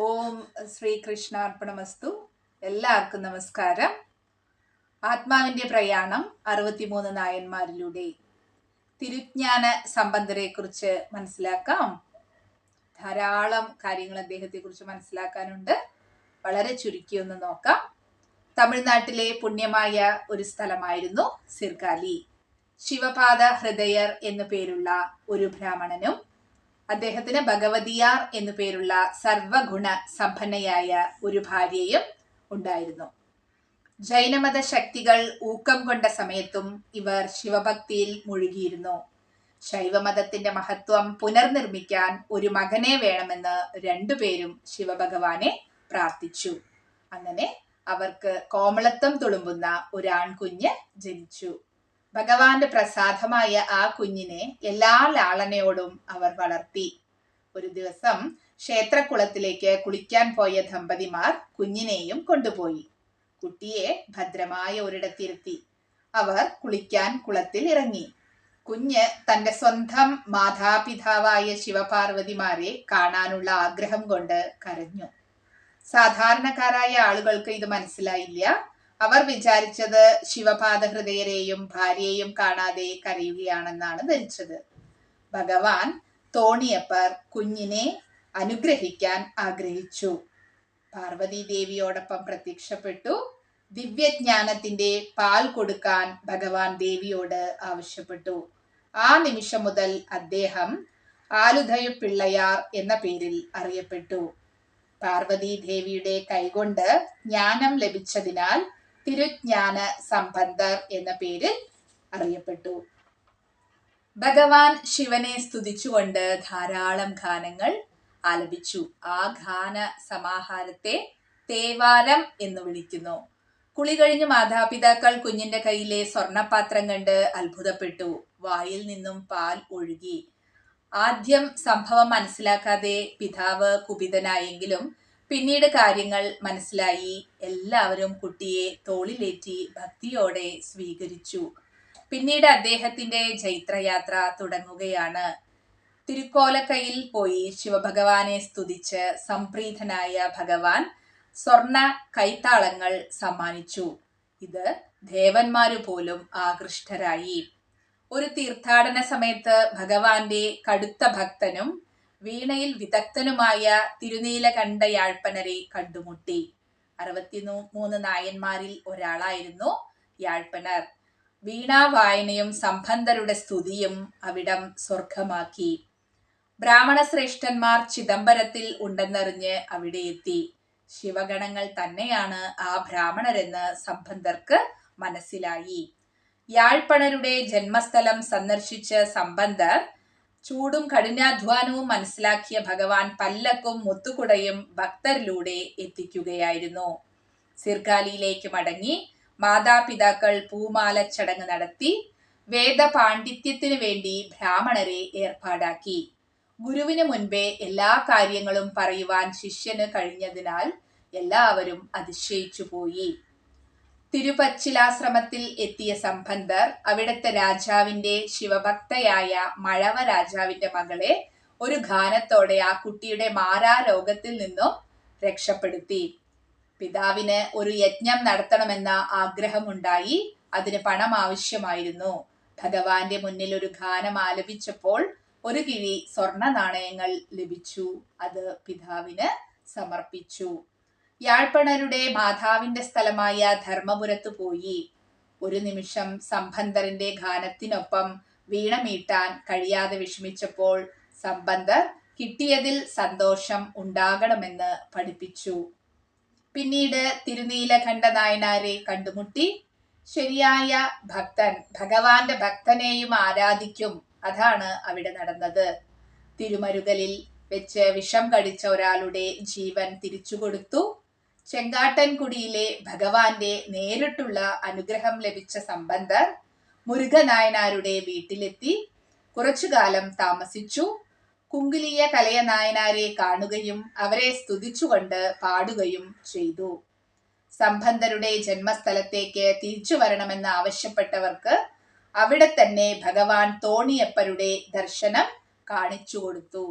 ഓം ശ്രീകൃഷ്ണാർപ്പണമസ്തു. എല്ലാവർക്കും നമസ്കാരം. ആത്മാവിന്റെ പ്രയാണം 63 നായന്മാരിലൂടെ തിരുജ്ഞാന സമ്പന്നരെ കുറിച്ച് മനസ്സിലാക്കാം. ധാരാളം കാര്യങ്ങൾ അദ്ദേഹത്തെ കുറിച്ച് മനസ്സിലാക്കാനുണ്ട്. വളരെ ചുരുക്കി ഒന്ന് നോക്കാം. തമിഴ്നാട്ടിലെ പുണ്യമായ ഒരു സ്ഥലമായിരുന്നു സിർഗാലി. ശിവപാദ ഹൃദയർ എന്നു പേരുള്ള ഒരു ബ്രാഹ്മണനും അദ്ദേഹത്തിന് ഭഗവതിയാർ എന്നു പേരുള്ള സർവഗുണ സമ്പന്നയായ ഒരു ഭാര്യയും ഉണ്ടായിരുന്നു. ജൈനമത ശക്തികൾ ഊക്കം കൊണ്ട സമയത്തും ഇവർ ശിവഭക്തിയിൽ മുഴുകിയിരുന്നു. ശൈവമതത്തിന്റെ മഹത്വം പുനർനിർമ്മിക്കാൻ ഒരു മകനെ വേണമെന്ന് രണ്ടുപേരും ശിവഭഗവാനെ പ്രാർത്ഥിച്ചു. അങ്ങനെ അവർക്ക് കോമളത്വം തുളുമ്പുന്ന ഒരു ആൺകുഞ്ഞ് ജനിച്ചു. ഭഗവാന്റെ പ്രസാദമായ ആ കുഞ്ഞിനെ എല്ലാ ലാളനയോടും അവർ വളർത്തി. ഒരു ദിവസം ക്ഷേത്രക്കുളത്തിലേക്ക് കുളിക്കാൻ പോയ ദമ്പതിമാർ കുഞ്ഞിനെയും കൊണ്ടുപോയി. കുട്ടിയെ ഭദ്രമായ ഒരിടത്തിരുത്തി അവർ കുളിക്കാൻ കുളത്തിൽ ഇറങ്ങി. കുഞ്ഞ് തന്റെ സ്വന്തം മാതാപിതാവായ ശിവപാർവതിമാരെ കാണാനുള്ള ആഗ്രഹം കൊണ്ട് കരഞ്ഞു. സാധാരണക്കാരായ ആളുകൾക്ക് ഇത് മനസ്സിലായില്ല. അവർ വിചാരിച്ചത് ശിവപാദ ഹൃദയരെയും ഭാര്യയെയും കാണാതെ കരയുകയാണെന്നാണ് ധരിച്ചത്. ഭഗവാൻ തോണിയപ്പർ കുഞ്ഞിനെ അനുഗ്രഹിക്കാൻ ആഗ്രഹിച്ചു. പാർവതി ദേവിയോടൊപ്പം പ്രത്യക്ഷപ്പെട്ടു. ദിവ്യജ്ഞാനത്തിന്റെ പാൽ കൊടുക്കാൻ ഭഗവാൻ ദേവിയോട് ആവശ്യപ്പെട്ടു. ആ നിമിഷം മുതൽ അദ്ദേഹം ആലുധയ പിള്ളയാർ എന്ന പേരിൽ അറിയപ്പെട്ടു. പാർവതി ദേവിയുടെ കൈകൊണ്ട് ജ്ഞാനം ലഭിച്ചതിനാൽ തിരുജ്ഞാന സമ്പന്നർ എന്ന പേരിൽ അറിയപ്പെട്ടു. ഭഗവാൻ ശിവനെ സ്തുതിച്ചുകൊണ്ട് ധാരാളം ഗാനങ്ങൾ ആലപിച്ചു. ആ ഗാന സമാഹാരത്തെ തേവാരം എന്ന് വിളിക്കുന്നു. കുളി കഴിഞ്ഞ് മാതാപിതാക്കൾ കുഞ്ഞിന്റെ കയ്യിലെ സ്വർണപാത്രം കണ്ട് അത്ഭുതപ്പെട്ടു. വായിൽ നിന്നും പാൽ ഒഴുകി. ആദ്യം സംഭവം മനസ്സിലാക്കാതെ പിതാവ് കുപിതനായെങ്കിലും പിന്നീട് കാര്യങ്ങൾ മനസ്സിലായി. എല്ലാവരും കുട്ടിയെ തോളിലേറ്റി ഭക്തിയോടെ സ്വീകരിച്ചു. പിന്നീട് അദ്ദേഹത്തിന്റെ ജൈത്രയാത്ര തുടങ്ങുകയാണ്. തിരുക്കോലക്കയിൽ പോയി ശിവഭഗവാനെ സ്തുതിച്ച് സംപ്രീതനായ ഭഗവാൻ സ്വർണ കൈത്താളങ്ങൾ സമ്മാനിച്ചു. ഇത് ദേവന്മാരു പോലും ആകൃഷ്ടരായി. ഒരു തീർത്ഥാടന സമയത്ത് ഭഗവാന്റെ കടുത്ത ഭക്തനും വീണയിൽ വിദഗ്ധനുമായ തിരുനീലകണ്ഠയാഴ്പ്പനരെ കണ്ടുമുട്ടി. 63 നായന്മാരിൽ ഒരാളായിരുന്നു യാഴ്പ്പനർ. വീണാവായനയും സംബന്ധരുടെ സ്തുതിയും അവിടം സ്വർഗമാക്കി. ബ്രാഹ്മണ ശ്രേഷ്ഠന്മാർ ചിദംബരത്തിൽ ഉണ്ടെന്നറിഞ്ഞ് അവിടെ എത്തി. ശിവഗണങ്ങൾ തന്നെയാണ് ആ ബ്രാഹ്മണരെന്ന് സംബന്ധർക്ക് മനസ്സിലായി. യാഴ്പ്പണരുടെ ജന്മസ്ഥലം സന്ദർശിച്ച സംബന്ധർ ചൂടും കഠിനാധ്വാനവും മനസ്സിലാക്കിയ ഭഗവാൻ പല്ലക്കും മുത്തുകുടയും ഭക്തരിലൂടെ എത്തിക്കുകയായിരുന്നു. സിർഗാലിയിലേക്ക് മടങ്ങി മാതാപിതാക്കൾ പൂമാല ചടങ്ങ് നടത്തി. വേദപാണ്ഡിത്യത്തിനു വേണ്ടി ബ്രാഹ്മണരെ ഏർപ്പാടാക്കി. ഗുരുവിന് മുൻപേ എല്ലാ കാര്യങ്ങളും പറയുവാൻ ശിഷ്യന് കഴിഞ്ഞതിനാൽ എല്ലാവരും അതിശയിച്ചു പോയി. തിരുപ്പച്ചിലാശ്രമത്തിൽ എത്തിയ സംബന്ധർ അവിടുത്തെ രാജാവിന്റെ ശിവഭക്തയായ മഴവ രാജാവിന്റെ മകളെ ഒരു ഗാനത്തോടെ ആ കുട്ടിയുടെ മാരാരോഗത്തിൽ നിന്നും രക്ഷപ്പെടുത്തി. പിതാവിന് ഒരു യജ്ഞം നടത്തണമെന്ന ആഗ്രഹമുണ്ടായി. അതിന് പണം ആവശ്യമായിരുന്നു. ഭഗവാന്റെ മുന്നിൽ ഒരു ഗാനം ആലപിച്ചപ്പോൾ ഒരു കിഴി സ്വർണ നാണയങ്ങൾ ലഭിച്ചു. അത് പിതാവിന് സമർപ്പിച്ചു. യാഴ്പ്പണരുടെ മാതാവിന്റെ സ്ഥലമായ ധർമ്മപുരത്ത് പോയി. ഒരു നിമിഷം സംബന്ധറിന്റെ ഗാനത്തിനൊപ്പം വീണ മീട്ടാൻ കഴിയാതെ വിഷമിച്ചപ്പോൾ സംബന്ധർ കിട്ടിയതിൽ സന്തോഷം ഉണ്ടാകണമെന്ന് പഠിപ്പിച്ചു. പിന്നീട് തിരുനീലകണ്ഠ നായനാരെ കണ്ടുമുട്ടി. ശരിയായ ഭക്തൻ ഭഗവാന്റെ ഭക്തനെയും ആരാധിക്കും. അതാണ് അവിടെ നടന്നത്. തിരുമരുകലിൽ വെച്ച് വിഷം കടിച്ച ഒരാളുടെ ജീവൻ തിരിച്ചു കൊടുത്തു. ചെങ്കാട്ടൻകുടിയിലെ ഭഗവാന്റെ നേരിട്ടുള്ള അനുഗ്രഹം ലഭിച്ച സംബന്ധർ മുരുകനായനാരുടെ വീട്ടിലെത്തി. കുറച്ചുകാലം താമസിച്ചു. കുങ്കിലിയ കലയ നായനാരെ കാണുകയും അവരെ സ്തുതിച്ചുകൊണ്ട് പാടുകയും ചെയ്തു. സംബന്ധരുടെ ജന്മസ്ഥലത്തേക്ക് തിരിച്ചു വരണമെന്ന് ആവശ്യപ്പെട്ടവർക്ക് അവിടെ തന്നെ ഭഗവാൻ തോണിയപ്പരുടെ ദർശനം കാണിച്ചു കൊടുത്തു.